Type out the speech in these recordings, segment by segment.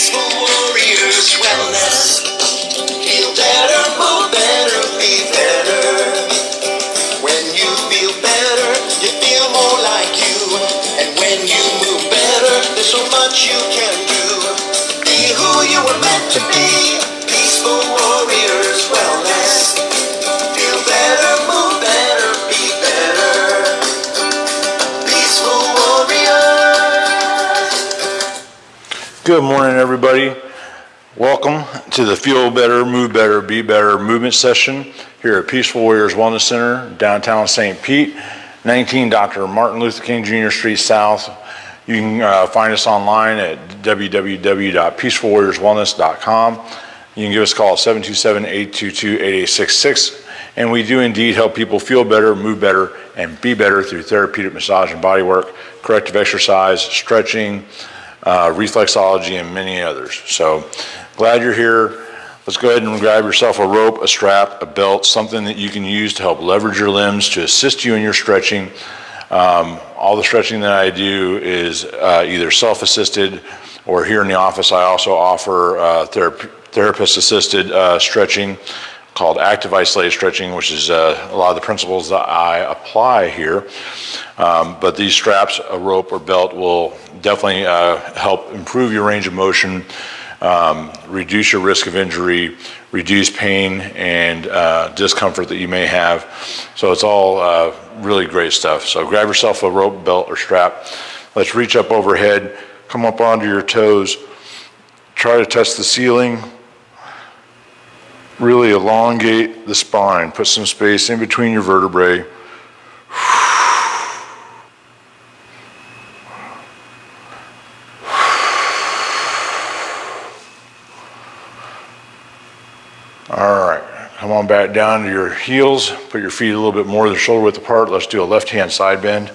Peaceful Warriors Wellness. Feel better, move better, be better. When you feel better, you feel more like you. And when you move better, there's so much you can do. Be who you were meant to be. Peaceful Warriors Wellness. Feel better, move better, be better. Peaceful Warriors. Good morning, everybody. Welcome to the Feel Better, Move Better, Be Better movement session here at Peaceful Warriors Wellness Center, downtown St. Pete, 19 Dr. Martin Luther King Jr. Street South. You can find us online at www.peacefulwarriorswellness.com. You can give us a call at 727-822-8866. And we do indeed help people feel better, move better, and be better through therapeutic massage and body work, corrective exercise, stretching, reflexology, and many others. So glad you're here. Let's go ahead and grab yourself a rope, a strap, a belt, something that you can use to help leverage your limbs to assist you in your stretching. All the stretching that I do is either self-assisted or here in the office I also offer therapist-assisted stretching called active isolated stretching, which is a lot of the principles that I apply here. But these straps, a rope or belt, will definitely help improve your range of motion, reduce your risk of injury, reduce pain and discomfort that you may have. So it's all really great stuff. So grab yourself a rope, belt, or strap. Let's reach up overhead, come up onto your toes, try to touch the ceiling. Really elongate the spine. Put some space in between your vertebrae. All right, come on back down to your heels. Put your feet a little bit more than shoulder width apart. Let's do a left hand side bend.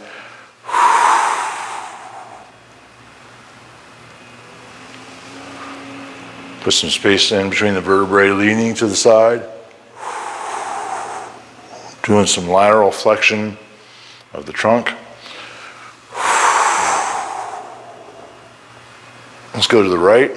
Put some space in between the vertebrae, leaning to the side. Doing some lateral flexion of the trunk. Let's go to the right.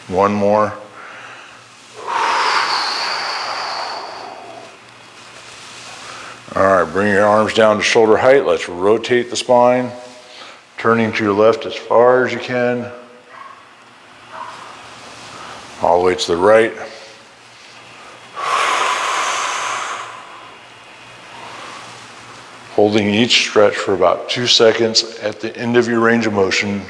One more. All right, bring your arms down to shoulder height. Let's rotate the spine, turning to your left as far as you can, all the way to the right. Holding each stretch for about 2 seconds at the end of your range of motion.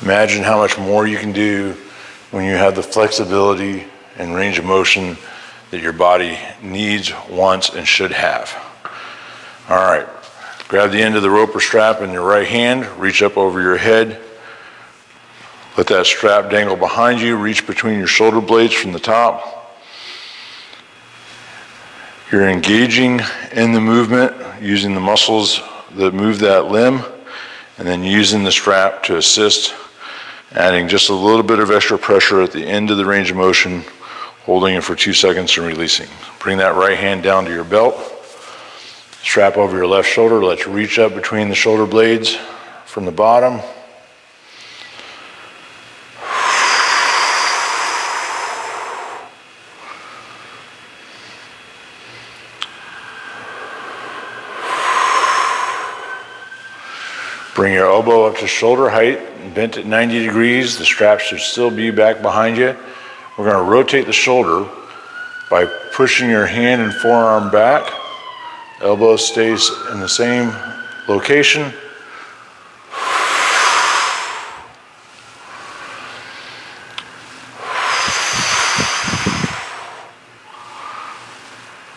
Imagine how much more you can do when you have the flexibility and range of motion that your body needs, wants, and should have. All right, grab the end of the rope or strap in your right hand, reach up over your head, let that strap dangle behind you, reach between your shoulder blades from the top. You're engaging in the movement using the muscles that move that limb, and then using the strap to assist, adding just a little bit of extra pressure at the end of the range of motion, holding it for 2 seconds and releasing. Bring that right hand down to your belt, strap over your left shoulder. Let's reach up between the shoulder blades from the bottom. Bring your elbow up to shoulder height, bent at 90 degrees. The strap should still be back behind you. We're going to rotate the shoulder by pushing your hand and forearm back. Elbow stays in the same location.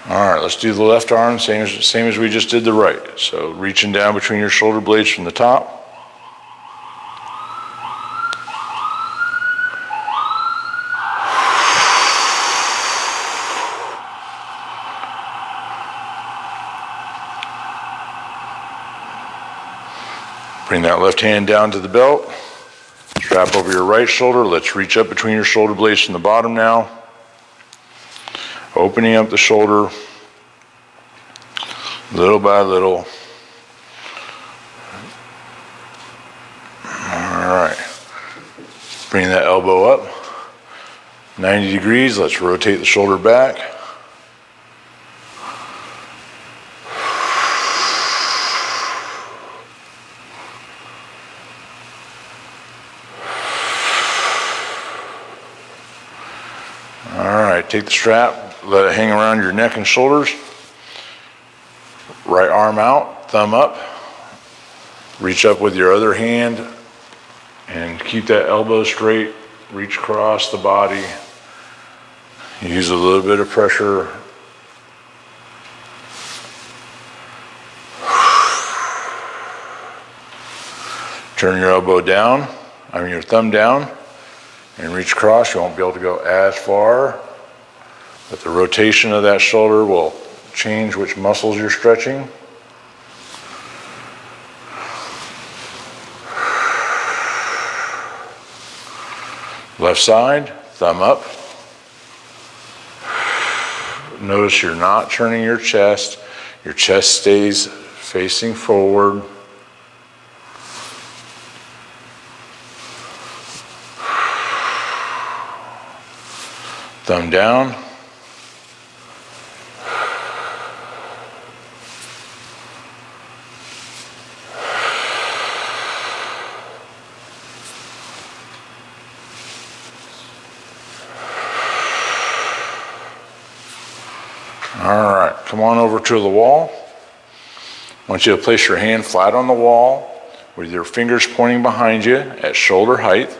All right, let's do the left arm, same as we just did the right. So reaching down between your shoulder blades from the top. Bring that left hand down to the belt. Strap over your right shoulder. Let's reach up between your shoulder blades from the bottom now. Opening up the shoulder little by little. All right. Bring that elbow up 90 degrees. Let's rotate the shoulder back. Take the strap, let it hang around your neck and shoulders. Right arm out, thumb up. Reach up with your other hand and keep that elbow straight. Reach across the body. Use a little bit of pressure. Turn your elbow down, your thumb down, and reach across. You won't be able to go as far, but the rotation of that shoulder will change which muscles you're stretching. Left side, thumb up. Notice you're not turning your chest. Your chest stays facing forward. Thumb down. All right, come on over to the wall. I want you to place your hand flat on the wall with your fingers pointing behind you at shoulder height.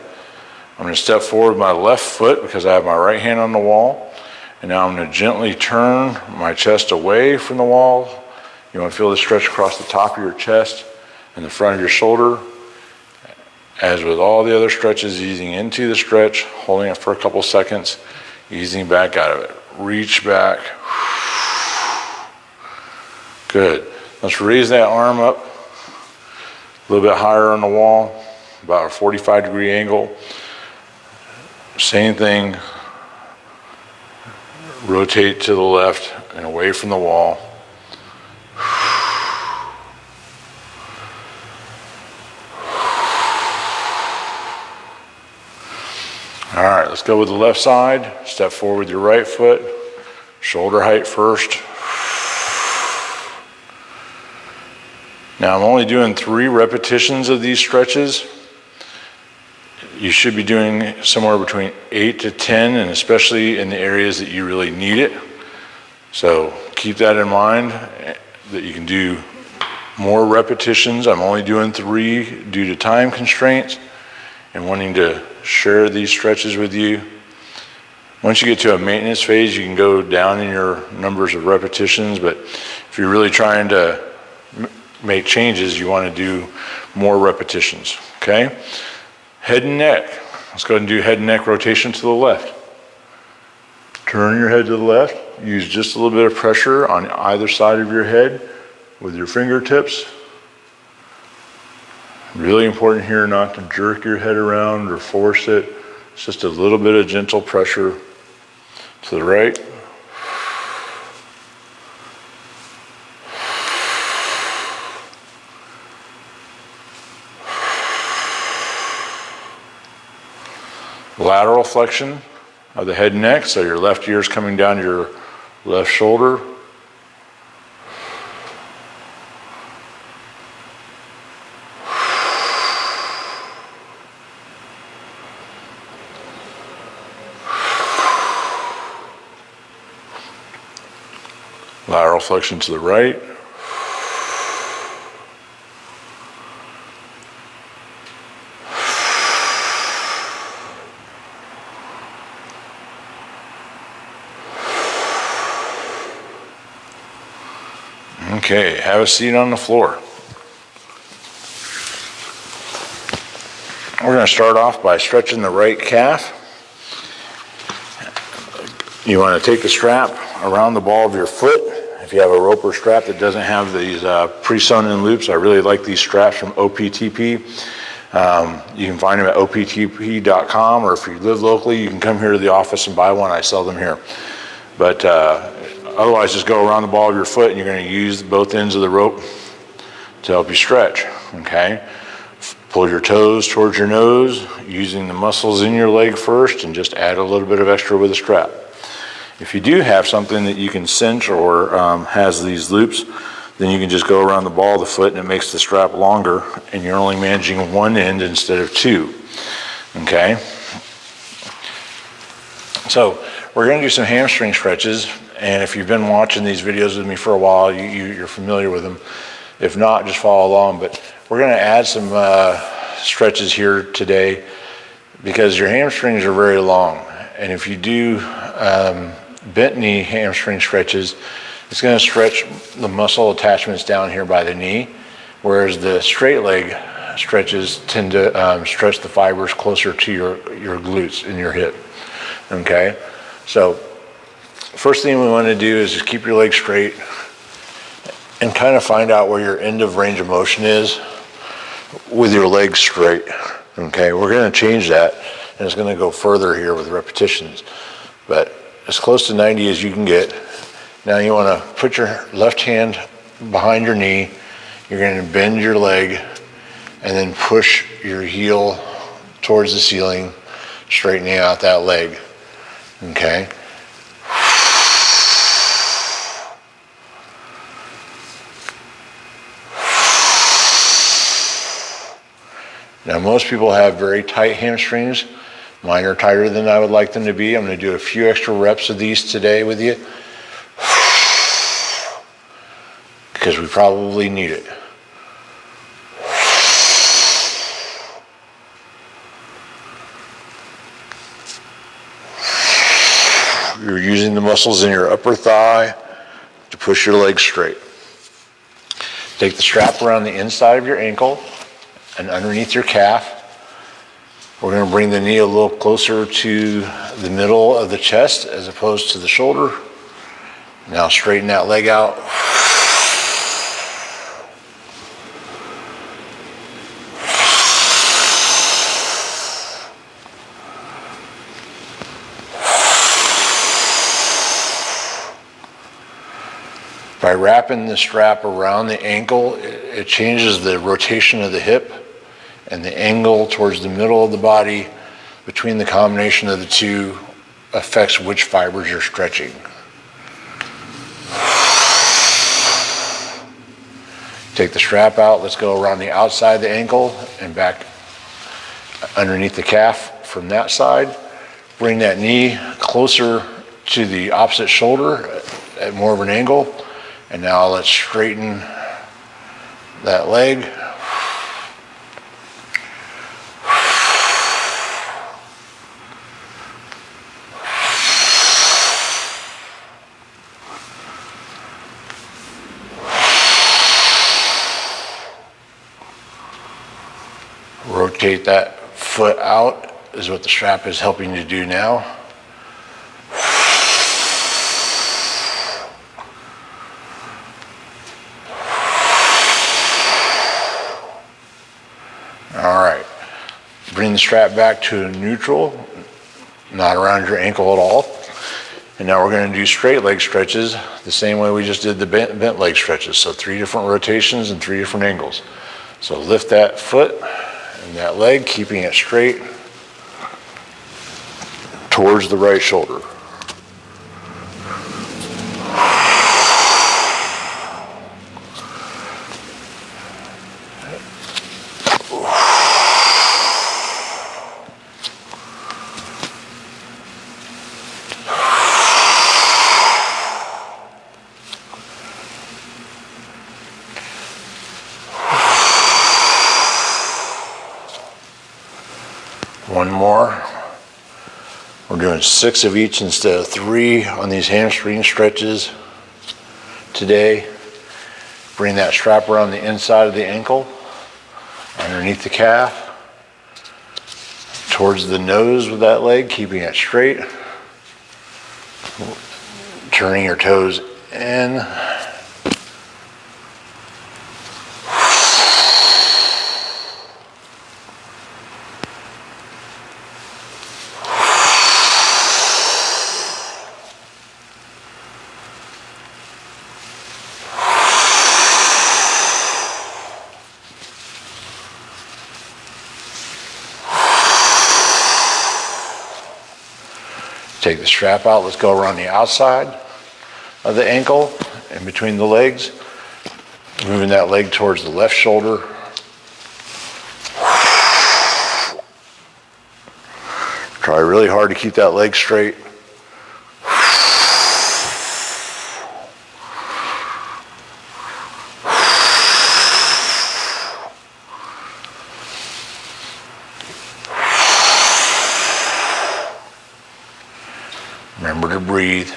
I'm going to step forward with my left foot because I have my right hand on the wall. And now I'm going to gently turn my chest away from the wall. You want to feel the stretch across the top of your chest and the front of your shoulder. As with all the other stretches, easing into the stretch, holding it for a couple seconds, easing back out of it. Reach back. Good. Let's raise that arm up a little bit higher on the wall, about a 45-degree angle. Same thing. Rotate to the left and away from the wall. All right, let's go with the left side. Step forward with your right foot. Shoulder height first. Now I'm only doing 3 repetitions of these stretches. You should be doing somewhere between 8 to 10, and especially in the areas that you really need it. So keep that in mind, that you can do more repetitions. I'm only doing 3 due to time constraints and wanting to share these stretches with you. Once you get to a maintenance phase, you can go down in your numbers of repetitions, but if you're really trying to make changes, you want to do more repetitions, okay? Head and neck. Let's go ahead and do head and neck rotation to the left. Turn your head to the left. Use just a little bit of pressure on either side of your head with your fingertips. Really important here not to jerk your head around or force it. It's just a little bit of gentle pressure to the right. Lateral flexion of the head and neck, so your left ear is coming down your left shoulder. Lateral flexion to the right. Okay, have a seat on the floor. We're going to start off by stretching the right calf. You want to take the strap around the ball of your foot If you have a rope or strap that doesn't have these pre-sewn in loops, I really like these straps from OPTP. You can find them at optp.com, or if you live locally, you can come here to the office and buy one. I sell them here. But otherwise, just go around the ball of your foot, and you're going to use both ends of the rope to help you stretch, okay? Pull your toes towards your nose, using the muscles in your leg first, and just add a little bit of extra with a strap. If you do have something that you can cinch or has these loops, then you can just go around the ball of the foot and it makes the strap longer, and you're only managing one end instead of two, okay? So we're going to do some hamstring stretches, and if you've been watching these videos with me for a while, you're familiar with them. If not, just follow along. But we're going to add some stretches here today because your hamstrings are very long, and if you do bent knee hamstring stretches, it's going to stretch the muscle attachments down here by the knee, whereas the straight leg stretches tend to stretch the fibers closer to your glutes in your hip, okay? So first thing we want to do is just keep your legs straight and kind of find out where your end of range of motion is with your legs straight, okay? We're going to change that, and it's going to go further here with repetitions, but as close to 90 as you can get. Now you want to put your left hand behind your knee. You're going to bend your leg and then push your heel towards the ceiling, straightening out that leg, okay? Now most people have very tight hamstrings. Mine are tighter than I would like them to be. I'm going to do a few extra reps of these today with you, because we probably need it. You're using the muscles in your upper thigh to push your legs straight. Take the strap around the inside of your ankle and underneath your calf. We're going to bring the knee a little closer to the middle of the chest as opposed to the shoulder. Now straighten that leg out. By wrapping the strap around the ankle, it changes the rotation of the hip and the angle towards the middle of the body between the combination of the two affects which fibers you're stretching. Take the strap out. Let's go around the outside of the ankle and back underneath the calf from that side. Bring that knee closer to the opposite shoulder at more of an angle. And now let's straighten that leg. Rotate that foot out is what the strap is helping you do now. All right, bring the strap back to neutral, not around your ankle at all. And now we're going to do straight leg stretches the same way we just did the bent leg stretches. So 3 different rotations and 3 different angles. So lift that foot and that leg, keeping it straight towards the right shoulder. One more. We're doing 6 of each instead of 3 on these hamstring stretches today. Bring that strap around the inside of the ankle, underneath the calf, towards the nose with that leg, keeping it straight. Turning your toes in. Take the strap out. Let's go around the outside of the ankle and between the legs. Moving that leg towards the left shoulder. Try really hard to keep that leg straight. Remember to breathe.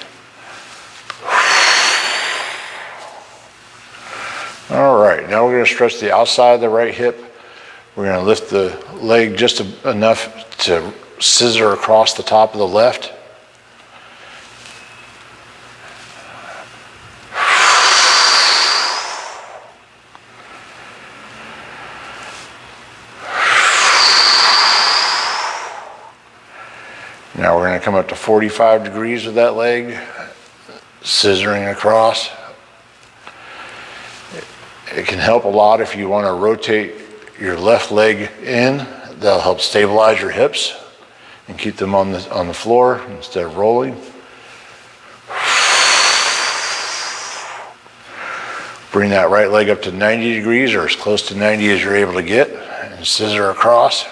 All right, now we're going to stretch the outside of the right hip. We're going to lift the leg just enough to scissor across the top of the left. Now we're going to come up to 45 degrees with that leg, scissoring across. It can help a lot if you want to rotate your left leg in. That'll help stabilize your hips and keep them on the floor instead of rolling. Bring that right leg up to 90 degrees or as close to 90 as you're able to get and scissor across.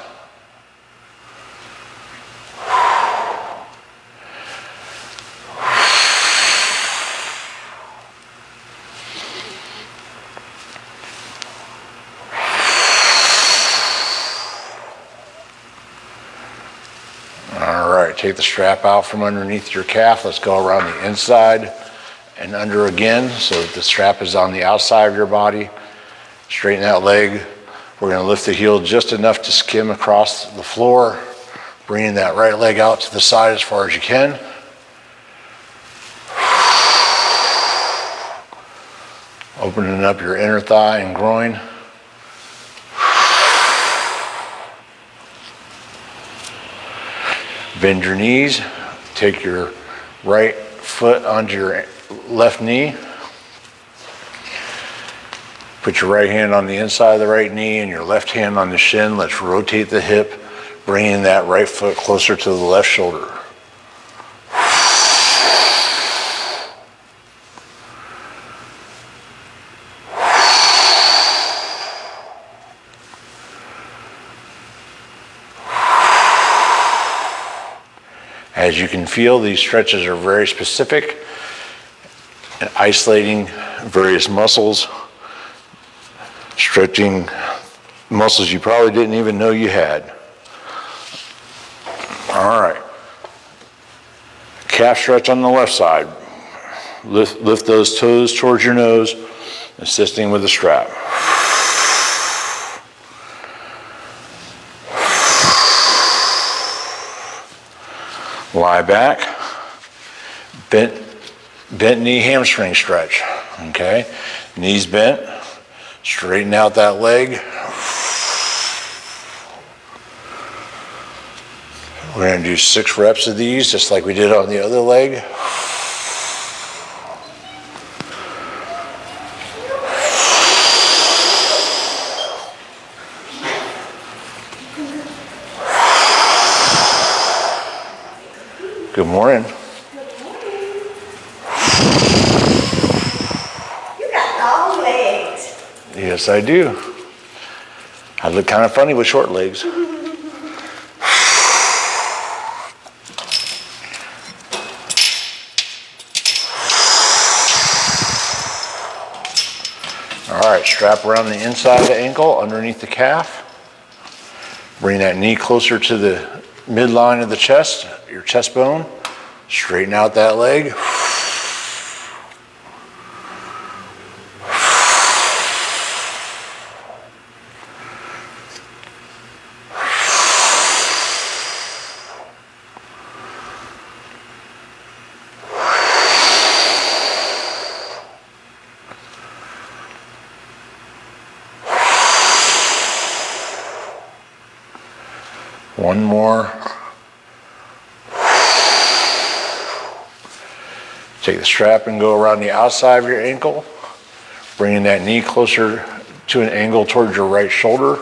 Take the strap out from underneath your calf. Let's go around the inside and under again so that the strap is on the outside of your body. Straighten that leg. We're going to lift the heel just enough to skim across the floor, bringing that right leg out to the side as far as you can. Opening up your inner thigh and groin. Bend your knees, take your right foot onto your left knee. Put your right hand on the inside of the right knee and your left hand on the shin. Let's rotate the hip, bringing that right foot closer to the left shoulder. As you can feel, these stretches are very specific and isolating various muscles, stretching muscles you probably didn't even know you had. All right. Calf stretch on the left side. Lift those toes towards your nose, assisting with the strap. Lie back, bent knee hamstring stretch, okay? Knees bent, straighten out that leg. We're gonna do 6 reps of these, just like we did on the other leg. Good morning. You got long legs. Yes, I do. I look kind of funny with short legs. All right, strap around the inside of the ankle, underneath the calf. Bring that knee closer to the midline of the chest, your chest bone. Straighten out that leg. One more. Take the strap and go around the outside of your ankle, bringing that knee closer to an angle towards your right shoulder.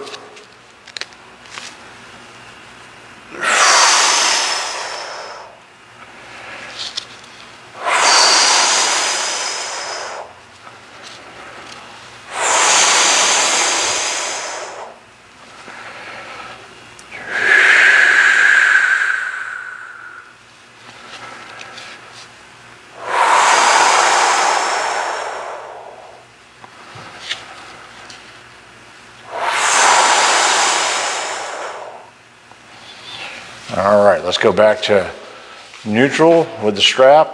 let's go back to neutral with the strap.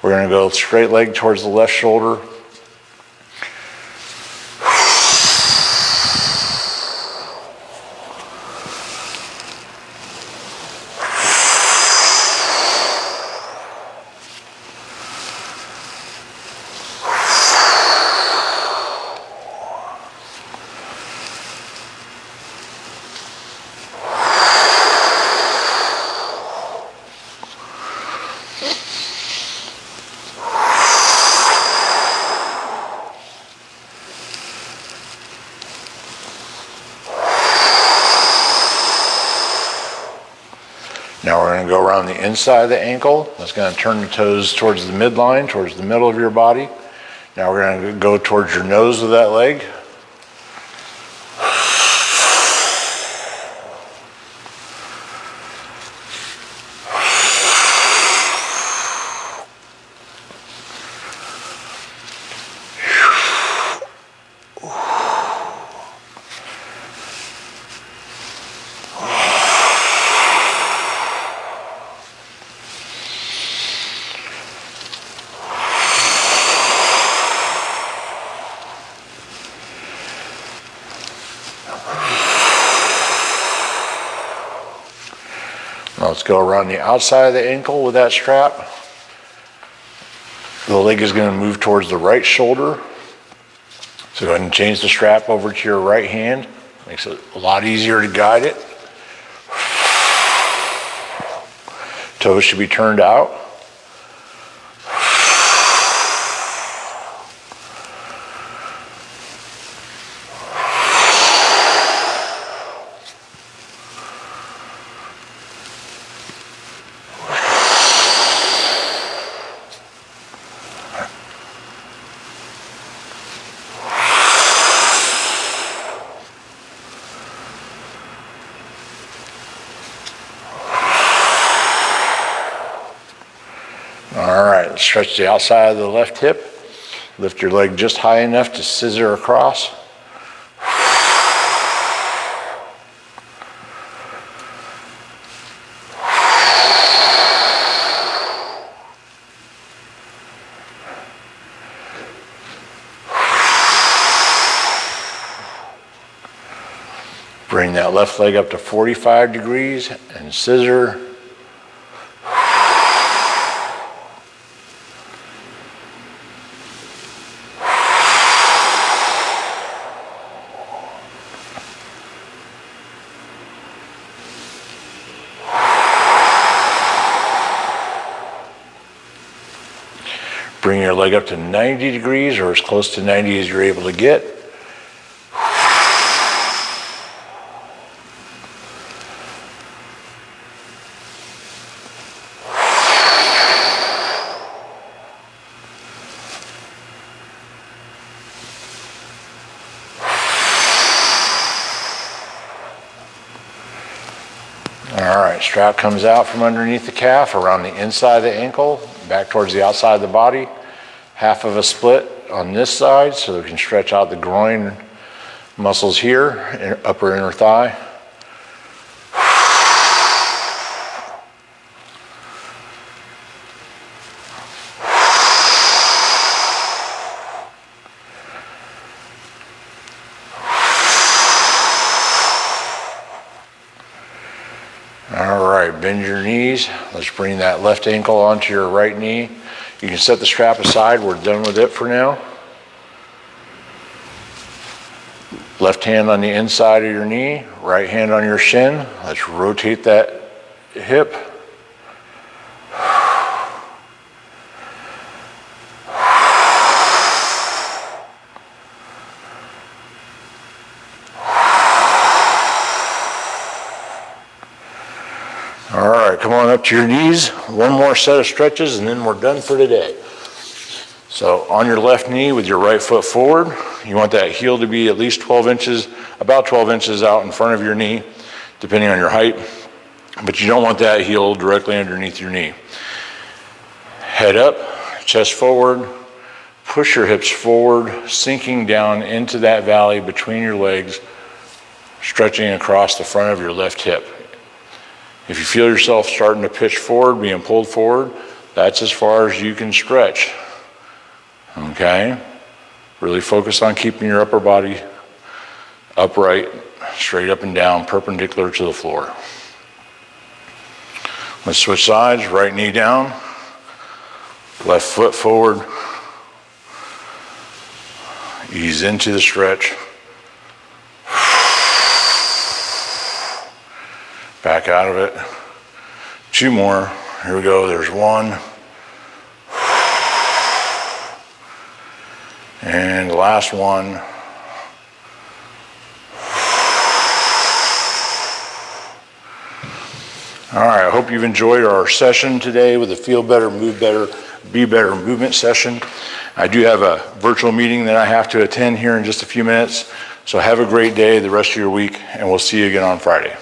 We're going to go straight leg towards the left shoulder. Now we're going to go around the inside of the ankle. That's going to turn the toes towards the midline, towards the middle of your body. Now we're going to go towards your nose with that leg. Now let's go around the outside of the ankle with that strap. The leg is going to move towards the right shoulder. So go ahead and change the strap over to your right hand. Makes it a lot easier to guide it. Toes should be turned out. All right, let's stretch the outside of the left hip. Lift your leg just high enough to scissor across. Bring that left leg up to 45 degrees and scissor. Bring your leg up to 90 degrees or as close to 90 as you're able to get. All right, strap comes out from underneath the calf, around the inside of the ankle, back towards the outside of the body. Half of a split on this side so we can stretch out the groin muscles here, upper inner thigh. All right, bend your knees. Let's bring that left ankle onto your right knee. You can set the strap aside. We're done with it for now. Left hand on the inside of your knee, right hand on your shin. Let's rotate that hip. All right, come on up to your knees. One more set of stretches and then we're done for today. So on your left knee with your right foot forward, you want that heel to be at least 12 inches, about 12 inches out in front of your knee, depending on your height. But you don't want that heel directly underneath your knee. Head up, chest forward, push your hips forward, sinking down into that valley between your legs, stretching across the front of your left hip. If you feel yourself starting to pitch forward, being pulled forward, that's as far as you can stretch. Okay? Really focus on keeping your upper body upright, straight up and down, perpendicular to the floor. Let's switch sides, right knee down, left foot forward. Ease into the stretch. Back out of it. 2 more. Here we go. There's 1. And the last one. All right, I hope you've enjoyed our session today with the Feel Better, Move Better, Be Better movement session. I do have a virtual meeting that I have to attend here in just a few minutes. So have a great day, the rest of your week, and we'll see you again on Friday.